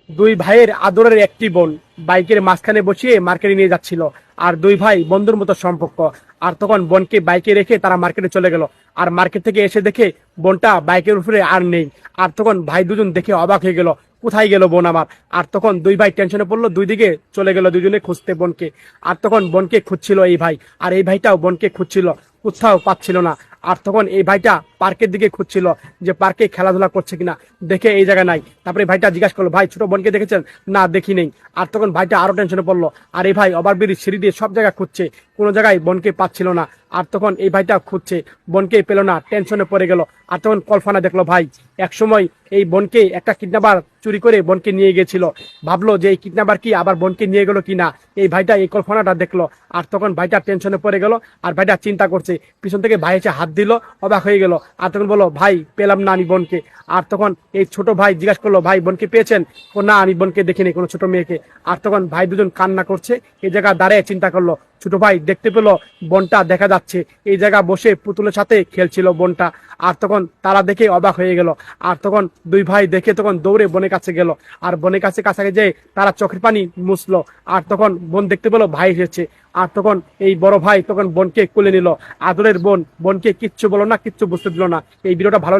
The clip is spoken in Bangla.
দুই ভাইয়ের আদরের একটি বোন বাইকের মাঝখানে বসিয়ে মার্কেটে নিয়ে যাচ্ছিল। আর দুই ভাই বন্ধুর মতো সম্পর্ক। আর তখন বোনকে বাইকে রেখে তারা মার্কেটে চলে গেল। আর মার্কেট থেকে এসে দেখে বোনটা বাইকের উপরে আর নেই। আর তখন ভাই দুজন দেখে অবাক হয়ে গেল, কোথায় গেল বোন আমার। আর তখন দুই ভাই টেনশনে পড়লো, দুই দিকে চলে গেল দুজনে খুঁজতে বোনকে। আর তখন বোনকে খুঁজছিল এই ভাই, আর এই ভাইটাও বোনকে খুঁজছিল, কোথাও পাচ্ছিল না। আর তখন এই ভাইটা পার্কের দিকে খুঁজছিল যে পার্কে খেলাধুলা করছে কিনা, দেখে এই জায়গায় নাই। তারপরে ভাইটা জিজ্ঞাসা করলো, ভাই ছোট বোনকে দেখেছেন? না, দেখি নেই। আর তখন ভাইটা আরো টেনশনে পড়লো। আর এই ভাই ওভারব্রিজ সিঁড়ি দিয়ে সব জায়গায় খুঁজছে, কোনো জায়গায় বোনকে পাচ্ছিল না। আর তখন এই ভাইটা খুঁজছে, বোনকে পেল না, টেনশনে পড়ে গেল। আর তখন কল্পনা দেখলো ভাই একসময় এই বোনকে একটা কিডন্যাপার চুরি করে বোনকে নিয়ে গেছিল। ভাবলো যে এই কিডন্যাপার কি আবার বোনকে নিয়ে গেল কিনা, এই ভাইটা এই কল্পনাটা দেখলো। আর তখন ভাইটা টেনশনে পড়ে গেল। আর ভাইটা চিন্তা করছে, পিছন থেকে ভাই এসে হাত দিল, অবাক হয়ে গেল। আর তখন বললো, ভাই পেলাম না আমি বোনকে। আর তখন এই ছোট ভাই জিজ্ঞাসা করলো, ভাই বোনকে পেয়েছেন? ও না, আমি বোনকে দেখিনি, কোনো ছোট মেয়েকে। আর তখন ভাই দুজন কান্না করছে। এই জায়গা দাঁড়িয়ে চিন্তা করলো, ছোট ভাই দেখতে পেলো বোনটা দেখা যাচ্ছে, এই জায়গা বসে পুতুলের সাথে খেলছিল বোনটা। আর তখন তারা দেখে অবাক হয়ে গেল। আর তখন দুই ভাই দেখে তখন দৌড়ে বোনের কাছে গেল। আর বোনের কাছে কাছাকাছি যেয়ে তারা চোখের পানি মুছলো। আর তখন বোন দেখতে পেলো ভাই এসেছে। আর তখন এই বড় ভাই তখন বোনকে কোলে নিল, আদরের বোন। বোনকে কিচ্ছু বলো না, কিচ্ছু বুঝতে দিল না। এই ভিডিওটা ভালো